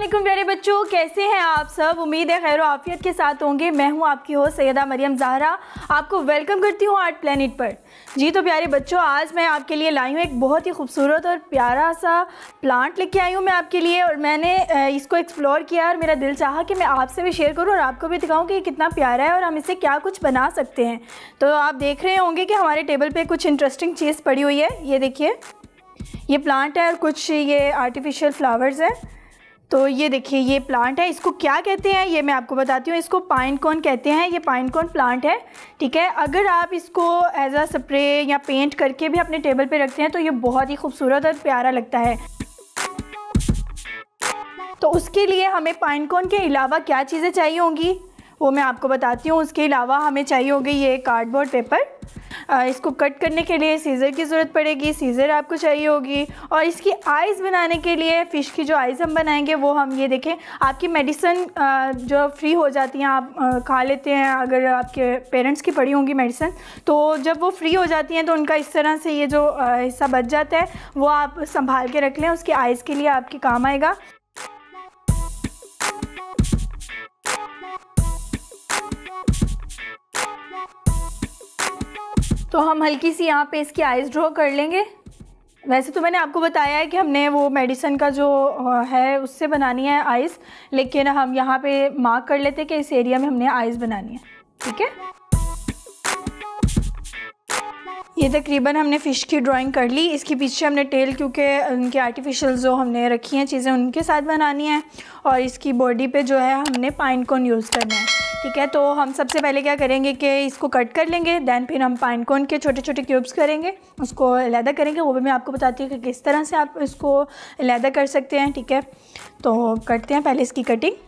वालेकुम प्यारे बच्चों, कैसे हैं आप सब। उम्मीद है खैर आफियत के साथ होंगे। मैं हूं आपकी होस्ट सैयदा मरियम ज़हरा, आपको वेलकम करती हूं आर्ट प्लेनेट पर। जी तो प्यारे बच्चों, आज मैं आपके लिए लाई हूं एक बहुत ही खूबसूरत और प्यारा सा प्लांट लेके आई हूं मैं आपके लिए। और मैंने इसको एक्सप्लोर किया और मेरा दिल चाहा कि मैं आपसे भी शेयर करूँ और आपको भी दिखाऊँ कि ये कितना प्यारा है और हम इससे क्या कुछ बना सकते हैं। तो आप देख रहे होंगे कि हमारे टेबल पर कुछ इंटरेस्टिंग चीज़ पड़ी हुई है। ये देखिए, ये प्लांट है और कुछ ये आर्टिफिशियल फ्लावर्स हैं। तो ये देखिए, ये प्लांट है। इसको क्या कहते हैं ये मैं आपको बताती हूँ। इसको पाइन कोन कहते हैं। ये पाइन कोन प्लांट है, ठीक है। अगर आप इसको एज अ स्प्रे या पेंट करके भी अपने टेबल पे रखते हैं तो ये बहुत ही खूबसूरत और प्यारा लगता है। तो उसके लिए हमें पाइन कोन के अलावा क्या चीज़ें चाहिए होंगी वो मैं आपको बताती हूँ। उसके अलावा हमें चाहिए होगी ये कार्डबोर्ड पेपर। इसको कट करने के लिए सीज़र की ज़रूरत पड़ेगी, सीज़र आपको चाहिए होगी। और इसकी आइज़ बनाने के लिए फ़िश की जो आइज़ हम बनाएंगे वो हम ये देखें, आपकी मेडिसिन जो फ्री हो जाती हैं, आप खा लेते हैं अगर आपके पेरेंट्स की पड़ी होंगी मेडिसिन, तो जब वो फ्री हो जाती हैं तो उनका इस तरह से ये जो हिस्सा बच जाता है वो आप संभाल के रख लें। उसकी आइज़ के लिए आपके काम आएगा। तो हम हल्की सी यहाँ पे इसकी आइज़ ड्रॉ कर लेंगे। वैसे तो मैंने आपको बताया है कि हमने वो मेडिसिन का जो है उससे बनानी है आइज़, लेकिन हम यहाँ पे मार्क कर लेते हैं कि इस एरिया में हमने आइज़ बनानी है, ठीक है। ये तकरीबन हमने फ़िश की ड्राइंग कर ली। इसके पीछे हमने टेल, क्योंकि उनके आर्टिफिशियल जो हमने रखी हैं चीज़ें उनके साथ बनानी है। और इसकी बॉडी पे जो है हमने पाइन कोन यूज़ करना है, ठीक है। तो हम सबसे पहले क्या करेंगे कि इसको कट कर लेंगे, दैन फिर हम पाइन कोन के छोटे छोटे क्यूब्स करेंगे, उसको अलहदा करेंगे। वो भी मैं आपको बताती हूँ कि किस तरह से आप इसको अलहदा कर सकते हैं, ठीक है। तो करते हैं पहले इसकी कटिंग।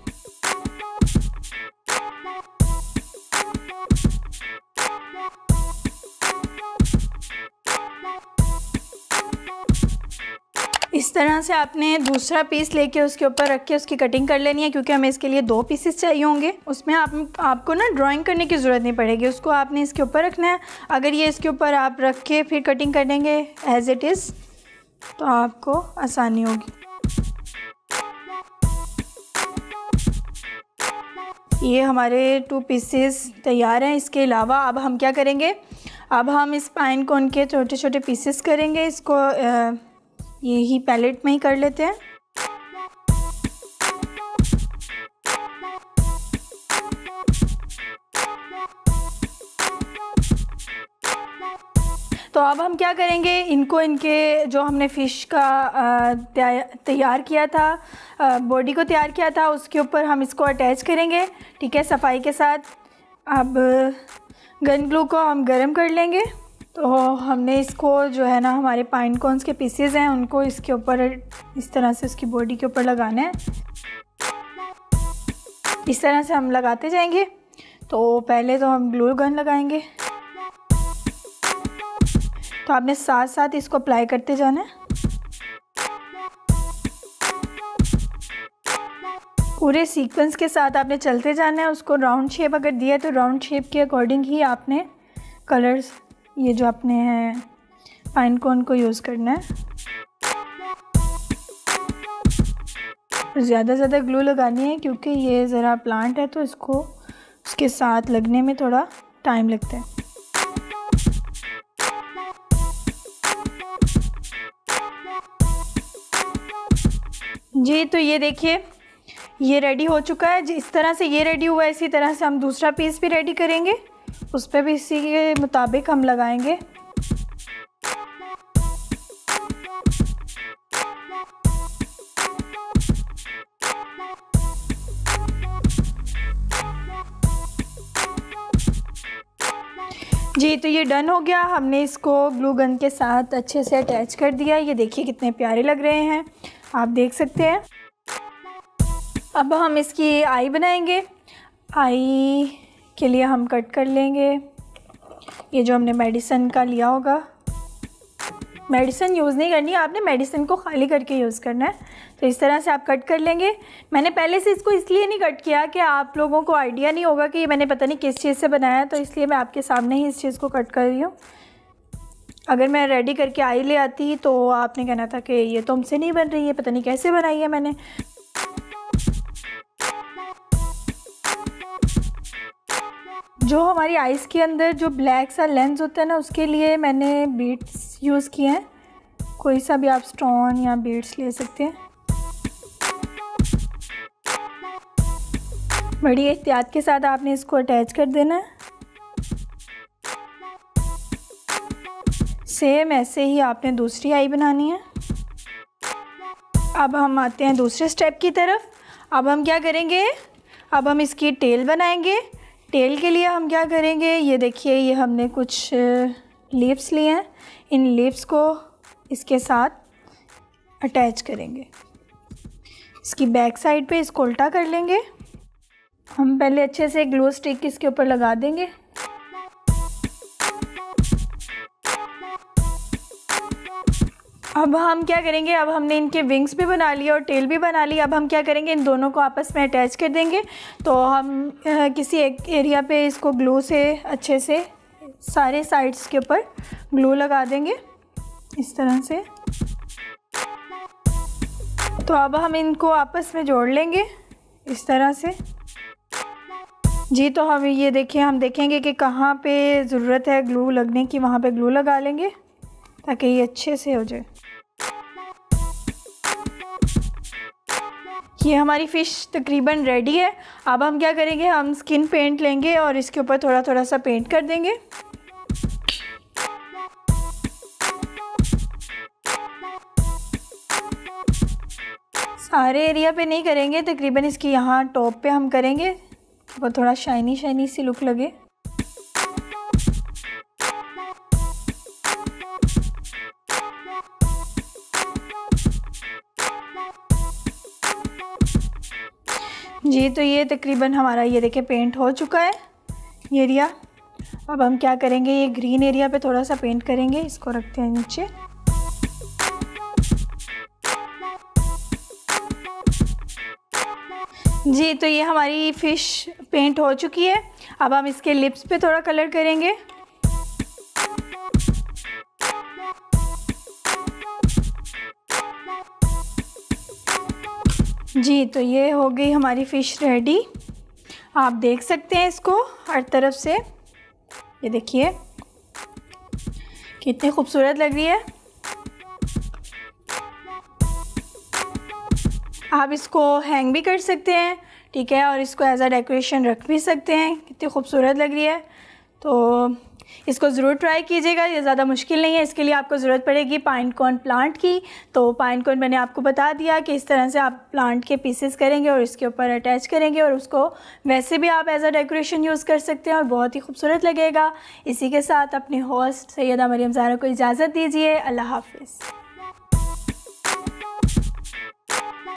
इस तरह से आपने दूसरा पीस लेके उसके ऊपर रख के उसकी कटिंग कर लेनी है, क्योंकि हमें इसके लिए 2 पीसेस चाहिए होंगे। उसमें आपको ना ड्राइंग करने की ज़रूरत नहीं पड़ेगी, उसको आपने इसके ऊपर रखना है। अगर ये इसके ऊपर आप रख के फिर कटिंग कर देंगे एज़ इट इज़ तो आपको आसानी होगी। ये हमारे 2 पीसेस तैयार हैं। इसके अलावा अब हम क्या करेंगे, अब हम इस पाइन कोन के छोटे छोटे पीसेस करेंगे। इसको यही पैलेट में ही कर लेते हैं। तो अब हम क्या करेंगे, इनको इनके जो हमने फ़िश का तैयार किया था, बॉडी को तैयार किया था, उसके ऊपर हम इसको अटैच करेंगे, ठीक है, सफाई के साथ। अब गन ग्लू को हम गरम कर लेंगे। तो हमने इसको जो है ना, हमारे पाइन कोन्स के पीसेस हैं उनको इसके ऊपर इस तरह से उसकी बॉडी के ऊपर लगाना है। इस तरह से हम लगाते जाएंगे। तो पहले तो हम ग्लू गन लगाएंगे, तो आपने साथ साथ इसको अप्लाई करते जाना है। पूरे सीक्वेंस के साथ आपने चलते जाना है। उसको राउंड शेप अगर दिया है तो राउंड शेप के अकॉर्डिंग ही आपने कलर्स, ये जो अपने हैं पाइन कोन को यूज़ करना है। ज़्यादा से ज़्यादा ग्लू लगानी है, क्योंकि ये ज़रा प्लांट है तो इसको उसके साथ लगने में थोड़ा टाइम लगता है। जी तो ये देखिए, ये रेडी हो चुका है। जिस तरह से ये रेडी हुआ है इसी तरह से हम दूसरा पीस भी रेडी करेंगे, उस पर भी इसी के मुताबिक हम लगाएंगे। जी तो ये डन हो गया। हमने इसको ग्लू गन के साथ अच्छे से अटैच कर दिया। ये देखिए कितने प्यारे लग रहे हैं, आप देख सकते हैं। अब हम इसकी आई बनाएंगे। आई के लिए हम कट कर लेंगे ये जो हमने मेडिसिन का लिया होगा। मेडिसिन यूज़ नहीं करनी, आपने मेडिसिन को खाली करके यूज़ करना है। तो इस तरह से आप कट कर लेंगे। मैंने पहले से इसको इसलिए नहीं कट किया कि आप लोगों को आइडिया नहीं होगा कि मैंने पता नहीं किस चीज़ से बनाया है, तो इसलिए मैं आपके सामने ही इस चीज़ को कट कर रही हूँ। अगर मैं रेडी करके आई ले आती तो आपने कहना था कि ये तो हमसे नहीं बन रही है, पता नहीं कैसे बनाई है मैंने। जो हमारी आइज़ के अंदर जो ब्लैक सा लेंस होता है ना, उसके लिए मैंने बीड्स यूज़ किए हैं। कोई सा भी आप स्टोन या बीड्स ले सकते हैं। बड़ी एहतियात के साथ आपने इसको अटैच कर देना है। सेम ऐसे ही आपने दूसरी आई बनानी है। अब हम आते हैं दूसरे स्टेप की तरफ। अब हम क्या करेंगे, अब हम इसकी टेल बनाएंगे। टेल के लिए हम क्या करेंगे, ये देखिए, ये हमने कुछ लीव्स लिए हैं। इन लीव्स को इसके साथ अटैच करेंगे। इसकी बैक साइड पे इसको उल्टा कर लेंगे। हम पहले अच्छे से ग्लू स्टिक इसके ऊपर लगा देंगे। अब हम क्या करेंगे, अब हमने इनके विंग्स भी बना लिए और टेल भी बना ली। अब हम क्या करेंगे, इन दोनों को आपस में अटैच कर देंगे। तो हम किसी एक एरिया पे इसको ग्लू से अच्छे से सारे साइड्स के ऊपर ग्लू लगा देंगे इस तरह से। तो अब हम इनको आपस में जोड़ लेंगे इस तरह से। जी, तो हम ये देखिए, हम देखेंगे कि कहाँ पे ज़रूरत है ग्लू लगने की, वहाँ पे ग्लू लगा लेंगे ताकि ये अच्छे से हो जाए। ये हमारी फ़िश तकरीबन रेडी है। अब हम क्या करेंगे, हम स्किन पेंट लेंगे और इसके ऊपर थोड़ा थोड़ा सा पेंट कर देंगे। सारे एरिया पे नहीं करेंगे, तकरीबन इसकी यहाँ टॉप पे हम करेंगे, वो थोड़ा शाइनी शाइनी सी लुक लगे। जी, तो ये तकरीबन हमारा ये देखिए पेंट हो चुका है ये एरिया। अब हम क्या करेंगे, ये ग्रीन एरिया पे थोड़ा सा पेंट करेंगे। इसको रखते हैं नीचे। जी, तो ये हमारी फ़िश पेंट हो चुकी है। अब हम इसके लिप्स पे थोड़ा कलर करेंगे। जी, तो ये हो गई हमारी फ़िश रेडी। आप देख सकते हैं इसको हर तरफ से, ये देखिए कितनी खूबसूरत लग रही है। आप इसको हैंग भी कर सकते हैं, ठीक है, और इसको एज अ डेकोरेशन रख भी सकते हैं। कितनी खूबसूरत लग रही है। तो इसको ज़रूर ट्राई कीजिएगा, ये ज़्यादा मुश्किल नहीं है। इसके लिए आपको ज़रूरत पड़ेगी पाइन कोन प्लांट की। तो पाइन कोन मैंने आपको बता दिया कि इस तरह से आप प्लांट के पीसेस करेंगे और इसके ऊपर अटैच करेंगे, और उसको वैसे भी आप एज अ डेकोरेशन यूज़ कर सकते हैं और बहुत ही खूबसूरत लगेगा। इसी के साथ अपने होस्ट सैयदा मरियम ज़हरा को इजाज़त दीजिए। अल्लाह हाफ़िज़।